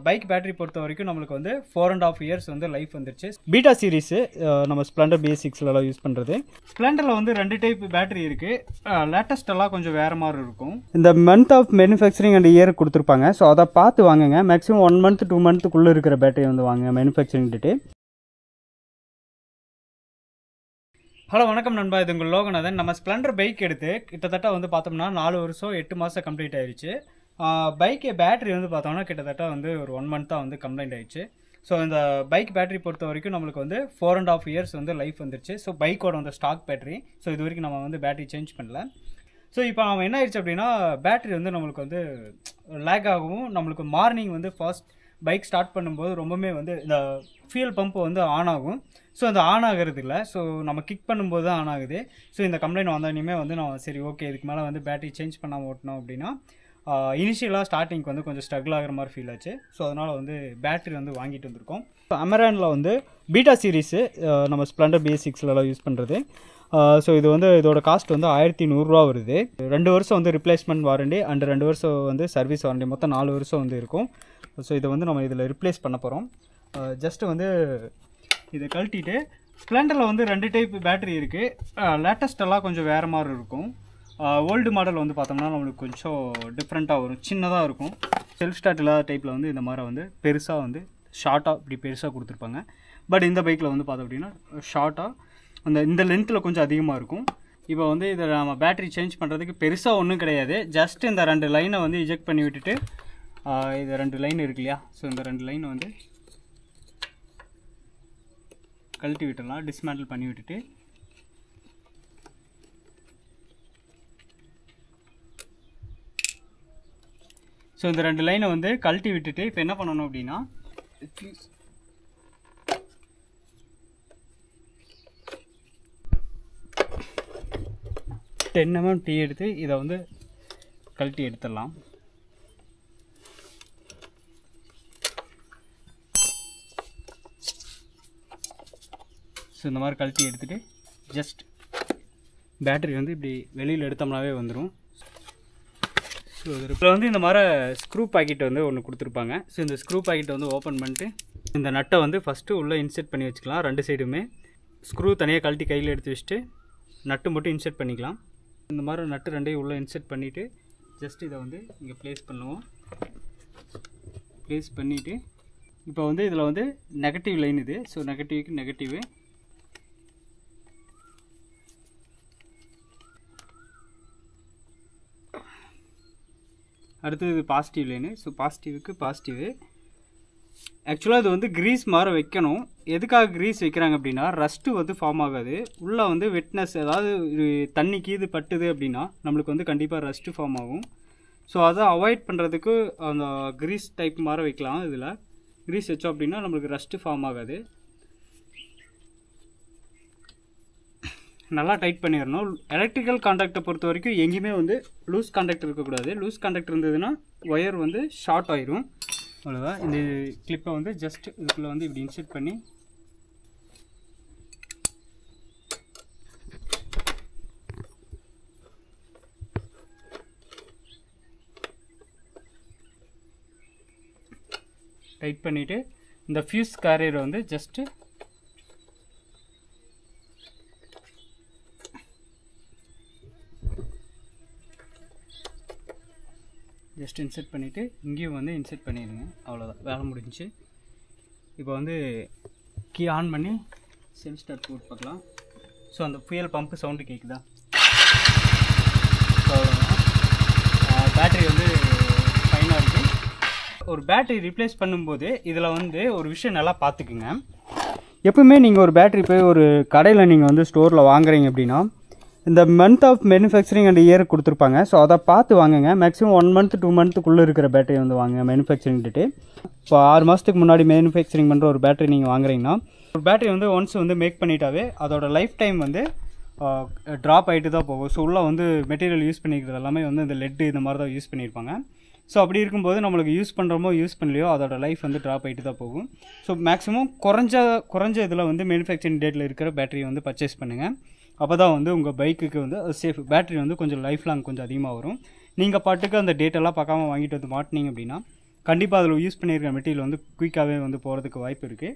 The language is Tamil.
பைக் பேட்டரி பொறுத்த வரைக்கும் நம்மளுக்கு வந்து 4.5 இயர்ஸ் வந்து லைஃப் வந்துருச்சு. பீட்டா சீரிஸ் நம்ம ஸ்ப்ளெண்டர் பேசிக்ஸ்லாம் யூஸ் பண்ணுறது. ஸ்ப்ளெண்டரில் வந்து 2 டைப் பேட்டரி இருக்குது. லேட்டஸ்டெல்லாம் கொஞ்சம் வேறு மாதிரி இருக்கும். இந்த month of manufacturing and year கொடுத்துருப்பாங்க. ஸோ அதை பார்த்து வாங்குங்க. மேக்ஸிமம் 1 மந்த் 2 மந்த்துக்குள்ளே இருக்கிற பேட்டரி வந்து வாங்க மேனுஃபேக்சரிங் டேட்டு. ஹலோ வணக்கம் நண்பா, இது உங்கள் லோகநாதன். நம்ம ஸ்ப்ளெண்டர் பைக் எடுத்து கிட்டத்தட்ட வந்து பார்த்தோம்னா 4 வருஷம் 8 மாதம் கம்ப்ளீட் ஆயிடுச்சு. பைக்கு பேட்டரி வந்து பார்த்தோம்னா கிட்டத்தட்ட வந்து ஒரு 1 மந்த் தான் வந்து கம்ப்ளைண்ட் ஆயிடுச்சு. ஸோ இந்த பைக் பேட்டரி பொறுத்த வரைக்கும் நம்மளுக்கு வந்து 4.5 இயர்ஸ் வந்து லைஃப் வந்துருச்சு. ஸோ பைக்கோட வந்து ஸ்டாக் பேட்டரி. ஸோ இது வரைக்கும் நம்ம வந்து பேட்டரி சேஞ்ச் பண்ணல. ஸோ இப்போ அவன் என்ன ஆயிடுச்சு அப்படின்னா, பேட்டரி வந்து நம்மளுக்கு வந்து லேக் ஆகவும், நம்மளுக்கு மார்னிங் வந்து ஃபர்ஸ்ட் பைக் ஸ்டார்ட் பண்ணும்போது ரொம்பவே வந்து இந்த ஃபியூல் பம்ப் வந்து ஆன் ஆகும். ஸோ அந்த ஆன் ஆகிறது இல்லை. ஸோ நம்ம கிக் பண்ணும்போது தான் ஆன் ஆகுது. ஸோ இந்த கம்ப்ளைண்ட் வந்த இனிமேல் வந்து நான் சரி ஓகே இதுக்கு மேலே வந்து பேட்டரி சேஞ்ச் பண்ணாமல் ஓட்டணும் அப்படின்னா, இனிஷியலாக ஸ்டார்டிங்க்கு வந்து கொஞ்சம் ஸ்ட்ரகிள் ஆகிற மாதிரி ஃபீல் ஆச்சு. ஸோ அதனால் வந்து பேட்டரி வந்து வாங்கிட்டு வந்திருக்கோம். அமரானில் வந்து பீட்டா சீரிஸு நம்ம ஸ்ப்ளெண்டர் பேசிக்ஸ்லாம் யூஸ் பண்ணுறது. ஸோ இது வந்து இதோட காஸ்ட் வந்து 1100 வருது. 2 வருஷம் வந்து ரிப்ளேஸ்மெண்ட் வாரண்டி அண்ட் 2 வருஷம் வந்து சர்வீஸ் வாரண்டி, மொத்தம் 4 வருஷம் வந்து இருக்கும். ஸோ இதை வந்து நம்ம இதில் ரிப்ளேஸ் பண்ண போகிறோம். ஜஸ்ட்டு வந்து இதை கழட்டிட்டு, ஸ்ப்ளெண்டரில் வந்து 2 டைப் பேட்டரி இருக்குது. லேட்டஸ்டெல்லாம் கொஞ்சம் வேறு மாதிரி இருக்கும். ஓல்டு மாடல் வந்து பார்த்தோம்னா நம்மளுக்கு கொஞ்சம் டிஃப்ரெண்ட்டாக வரும், சின்னதாக இருக்கும். செல்ஃப் ஸ்டார்ட் இல்லாத டைப்பில் வந்து இந்த மாதிரி வந்து பெருசாக வந்து ஷார்ட்டாக இப்படி பெருசாக கொடுத்துருப்பாங்க. பட் இந்த பைக்கில் வந்து பார்த்தோம் அப்படின்னா ஷார்ட்டாக இந்த லென்த்தில் கொஞ்சம் அதிகமாக இருக்கும். இப்போ வந்து இதை நம்ம பேட்டரி சேஞ்ச் பண்ணுறதுக்கு பெருசாக ஒன்றும் கிடையாது. ஜஸ்ட் இந்த 2 லைனை வந்து இஜெக்ட் பண்ணி விட்டுட்டு, இது 2 லைன் இருக்கு இல்லையா, ஸோ இந்த 2 லைனை வந்து கழட்டி விட்டுடலாம். டிஸ்மேண்டில் பண்ணி விட்டுட்டு, ஸோ இந்த 2 லைனை வந்து கழட்டி விட்டுட்டு இப்போ என்ன பண்ணணும் அப்படின்னா, 10 mm டீ எடுத்து இதை வந்து கழட்டி எடுத்துடலாம். ஸோ இந்த மாதிரி கழட்டி எடுத்துகிட்டு ஜஸ்ட் பேட்டரி வந்து இப்படி வெளியில் எடுத்தோம்னாவே வந்துடும். ஸோ இதில் வந்து இந்த மாதிரி ஸ்க்ரூ பாக்கெட் வந்து ஒன்று கொடுத்துருப்பாங்க. ஸோ இந்த ஸ்க்ரூ பாக்கெட்டை வந்து ஓப்பன் பண்ணிட்டு இந்த நட்டை வந்து ஃபஸ்ட்டு உள்ளே இன்செர்ட் பண்ணி வச்சுக்கலாம். 2 சைடுமே ஸ்க்ரூ தனியாக கழட்டி கையில் எடுத்து வச்சுட்டு நட்டு மட்டும் இன்செர்ட் பண்ணிக்கலாம். இந்த மாதிரி நட்டு 2ஐயும் உள்ளே இன்செர்ட் பண்ணிவிட்டு ஜஸ்ட் இதை வந்து இங்கே ப்ளேஸ் பண்ணுவோம். ப்ளேஸ் பண்ணிவிட்டு இப்போ வந்து இதில் வந்து நெகட்டிவ் லைன் இது. ஸோ நெகட்டிவ்க்கு நெகட்டிவு, அடுத்தது இது பாசிட்டிவ் லைனு. ஸோ பாசிட்டிவுக்கு பாசிட்டிவு. ஆக்சுவலாக இது வந்து க்ரீஸ் மாற வைக்கணும். எதுக்காக க்ரீஸ் வைக்கிறாங்க அப்படின்னா, ரஸ்ட்டு வந்து ஃபார்ம் ஆகாது. உள்ளே வந்து வெட்னஸ், அதாவது தண்ணிக்கு இது பட்டுது அப்படின்னா நம்மளுக்கு வந்து கண்டிப்பாக ரஸ்ட்டு ஃபார்ம் ஆகும். ஸோ அதை அவாய்ட் பண்ணுறதுக்கு அந்த க்ரீஸ் டைப் மாற வைக்கலாம். இதில் க்ரீஸ் வச்சோம் அப்படின்னா நம்மளுக்கு ரஸ்ட்டு ஃபார்ம் ஆகாது. நல்லா டைட் பண்ணிடணும். எலக்ட்ரிக்கல் கான்டாக்டை பொறுத்த வரைக்கும் எங்கேயுமே வந்து லூஸ் கான்டாக்ட் இருக்கக்கூடாது. லூஸ் கான்டாக்ட் இருந்ததுன்னா ஒயர் வந்து ஷார்ட் ஆயிரும். அவ்வளோதான். இந்த கிளிப்பை வந்து ஜஸ்ட் இதுக்குள்ளே வந்து இப்படி இன்செர்ட் பண்ணி டைட் பண்ணிவிட்டு இந்த ஃபியூஸ் கேரியரை வந்து ஜஸ்ட்டு இன்செர்ட் பண்ணிவிட்டு இங்கேயும் வந்து இன்செர்ட் பண்ணிடுங்க. அவ்வளோதான், வேலை முடிஞ்சிச்சு. இப்போ வந்து கீ ஆன் பண்ணி செல்ஃப் ஸ்டார்ட் போட்டு பார்க்கலாம். ஸோ அந்த ஃபியூயல் பம்பு சவுண்டு கேட்குதா? ஸோ பேட்டரி வந்து ஃபைனாக இருக்குது. ஒரு பேட்டரி ரீப்ளேஸ் பண்ணும்போது இதில் வந்து ஒரு விஷயம் நல்லா பார்த்துக்குங்க. எப்பவுமே நீங்கள் ஒரு பேட்டரி போய் ஒரு கடையில் நீங்கள் வந்து ஸ்டோரில் வாங்குறீங்க அப்படின்னா, இந்த month of manufacturing and year கொடுத்துருப்பாங்க. ஸோ அதை பார்த்து வாங்குங்க. மேக்ஸிமம் 1 மந்த் 2 மந்த்துக்குள்ளே இருக்கிற பேட்டரி வந்து வாங்க மேனுஃபேக்சரிங் டேட்டு. இப்போ 6 மாதத்துக்கு முன்னாடி மேனுஃபேக்சரிங் பண்ணுற ஒரு பேட்டரி நீங்கள் வாங்குறீங்கன்னா, ஒரு பேட்டரி வந்து ஒன்ஸ் வந்து மேக் பண்ணிட்டாவே அதோட லைஃப் டைம் வந்து ட்ராப் ஆகிட்டு தான் போகும். ஸோ உள்ளே வந்து மெட்டீரியல் யூஸ் பண்ணிக்கிறது எல்லாமே வந்து இந்த லெட்டு இந்த மாதிரி தான் யூஸ் பண்ணியிருப்பாங்க. ஸோ அப்படி இருக்கும்போது நம்மளுக்கு யூஸ் பண்ணுறோமோ யூஸ் பண்ணலையோ அதோட லைஃப் வந்து ட்ராப் ஆகிட்டு தான் போகும். ஸோ மேக்ஸிமம் குறைஞ்ச இதில் வந்து மேனுஃபேக்சரிங் டேட்டில் இருக்கிற பேட்டரியை வந்து பர்ச்சேஸ் பண்ணுங்கள். அப்போ தான் வந்து உங்கள் பைக்குக்கு வந்து சேஃப். பேட்டரி வந்து கொஞ்சம் லைஃப் லாங் கொஞ்சம் அதிகமாக வரும். நீங்கள் பாட்டுக்கு அந்த டேட்டெல்லாம் பார்க்காம வாங்கிட்டு வந்து மாட்டினீங்க அப்படின்னா கண்டிப்பாக அதில் யூஸ் பண்ணியிருக்க மெட்டீரியல் வந்து குயிக்காகவே வந்து போகிறதுக்கு வாய்ப்பு இருக்குது.